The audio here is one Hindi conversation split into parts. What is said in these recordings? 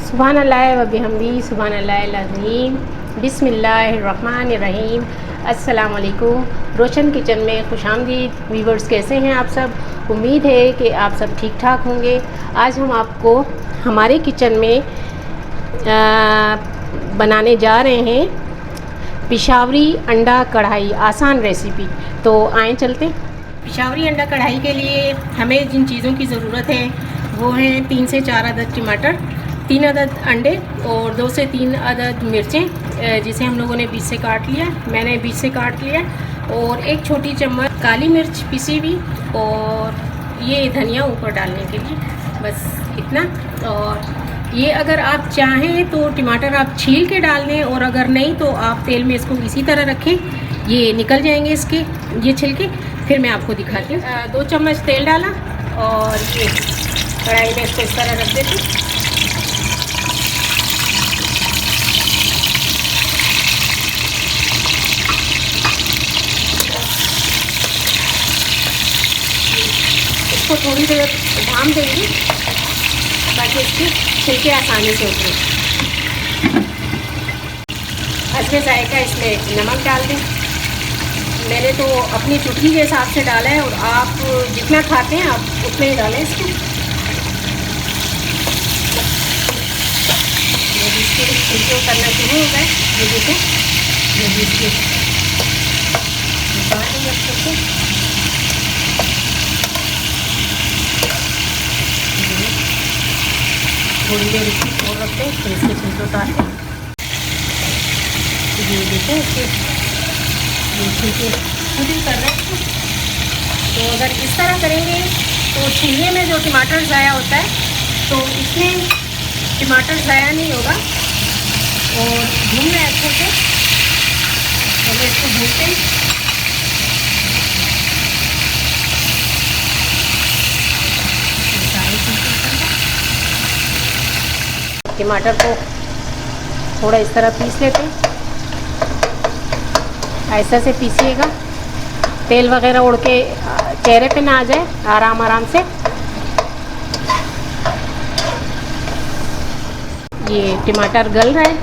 सुभान अल्लाह व बिहम्दी सुभान अल्लाहिल अज़ीम बिस्मिल्लाहिर्रहमानिर्रहीम। अस्सलाम वालेकुम। रोशन किचन में खुशामदीद। व्यूवर्स, कैसे हैं आप सब? उम्मीद है कि आप सब ठीक ठाक होंगे। आज हम आपको हमारे किचन में बनाने जा रहे हैं पिशावरी अंडा कढ़ाई, आसान रेसिपी। तो आएँ चलते। पिशावरी अंडा कढ़ाई के लिए हमें जिन चीज़ों की ज़रूरत है वो हैं 3 से 4 अदद टमाटर, 3 अदद अंडे और 2 से 3 अदद मिर्चें, जिसे हम लोगों ने बीच से काट लिया, मैंने बीच से काट लिया, और 1 छोटी चम्मच काली मिर्च पिसी हुई, और ये धनिया ऊपर डालने के लिए, बस इतना। और ये अगर आप चाहें तो टमाटर आप छील के डाल दें, और अगर नहीं तो आप तेल में इसको इसी तरह रखें, ये निकल जाएंगे इसके ये छिलके। फिर मैं आपको दिखाती हूँ। 2 चम्मच तेल डाला और ये कढ़ाई में इसको इस तरह रख देती हूँ। इसको थोड़ी देर ढाम देंगे ताकि इसके छिलके आसानी से उतरें। हल्के जायका इसमें नमक डाल दें। मैंने तो अपनी चुटकी के हिसाब से डाला है, और आप जितना खाते हैं आप उतने ही डालें इसको। इसके छिलके उतरना शुरू हो गए, ये देखें, इसके थोड़ी देर इसकी छोड़ रखते हैं, फिर इसके छिलके उतारते हैं। ये देखें, इसके छिलके खुद ही कर रहे हैं। तो अगर इस तरह करेंगे तो छीलने में जो टमाटर ज़ाया होता है, तो इसमें टमाटर ज़ाया नहीं होगा। और भून रहे अच्छे से, पहले इसको भूनते हैं। टमाटर को थोड़ा इस तरह पीस लेते हैं, ऐसा से पीसिएगा, तेल वगैरह उड़ के चेहरे पे ना आ जाए, आराम आराम से। ये टमाटर गल रहा है,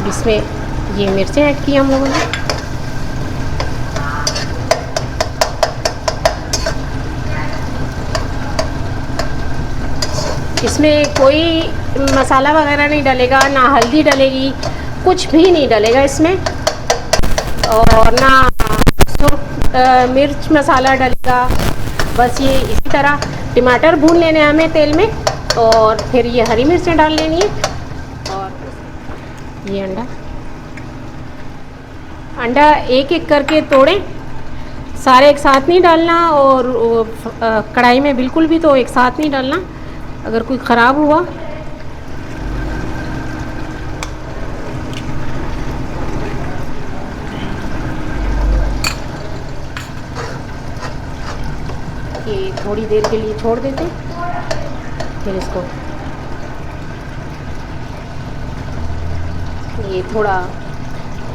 इसमें ये मिर्चें ऐड की हम लोगों ने। इसमें कोई मसाला वगैरह नहीं डलेगा, ना हल्दी डलेगी, कुछ भी नहीं डलेगा इसमें, और ना मिर्च मसाला डलेगा। बस ये इसी तरह टमाटर भून लेने हमें तेल में, और फिर ये हरी मिर्चें डाल लेनी है। और ये अंडा एक एक करके तोड़ें, सारे एक साथ नहीं डालना, और कढ़ाई में बिल्कुल भी तो एक साथ नहीं डालना, अगर कोई ख़राब हुआ। ये थोड़ी देर के लिए छोड़ देते, फिर इसको ये थोड़ा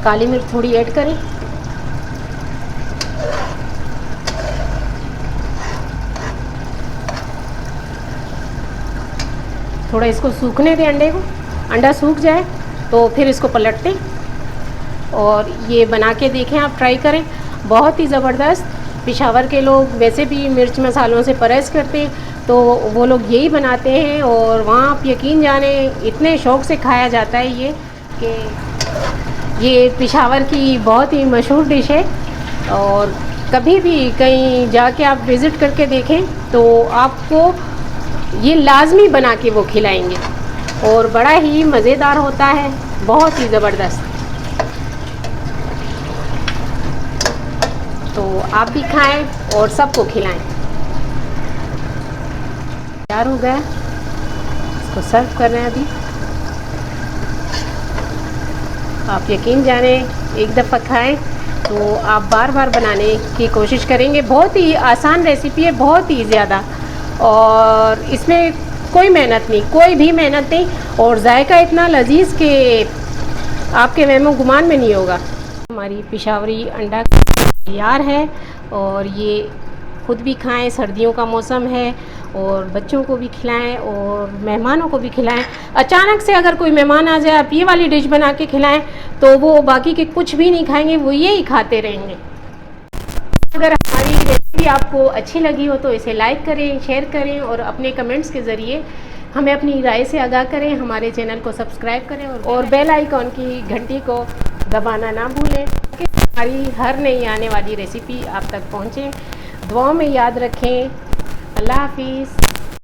काली मिर्च थोड़ी ऐड करें, थोड़ा इसको सूखने दें अंडे को। अंडा सूख जाए तो फिर इसको पलटते, और ये बना के देखें, आप ट्राई करें, बहुत ही ज़बरदस्त। पेशावर के लोग वैसे भी मिर्च मसालों से परहेज़ करते हैं, तो वो लोग यही बनाते हैं, और वहाँ आप यकीन जाने इतने शौक़ से खाया जाता है ये, कि ये पेशावर की बहुत ही मशहूर डिश है। और कभी भी कहीं जाके आप विज़िट करके देखें तो आपको ये लाजमी बना के वो खिलाएंगे, और बड़ा ही मज़ेदार होता है, बहुत ही ज़बरदस्त। तो आप भी खाएं और सबको खिलाएं। तैयार हो गया, इसको सर्व कर रहे हैं अभी। आप यकीन जाने एक दफ़ा खाएं तो आप बार बार बनाने की कोशिश करेंगे। बहुत ही आसान रेसिपी है, बहुत ही ज़्यादा, और इसमें कोई मेहनत नहीं, कोई भी मेहनत नहीं, और जायका इतना लजीज कि आपके वहमो गुमान में नहीं होगा। हमारी पिशावरी अंडा तैयार है, और ये खुद भी खाएं, सर्दियों का मौसम है, और बच्चों को भी खिलाएं और मेहमानों को भी खिलाएं। अचानक से अगर कोई मेहमान आ जाए, आप ये वाली डिश बना के खिलाएं तो वो बाकी के कुछ भी नहीं खाएंगे, वो यही खाते रहेंगे। अगर हमारी रेसिपी आपको अच्छी लगी हो तो इसे लाइक करें, शेयर करें और अपने कमेंट्स के ज़रिए हमें अपनी राय से आगाह करें। हमारे चैनल को सब्सक्राइब करें और बेल आइकॉन की घंटी को दबाना ना भूलें कि हमारी हर नई आने वाली रेसिपी आप तक पहुँचे। दुआओं में याद रखें। अल्लाह हाफिज़।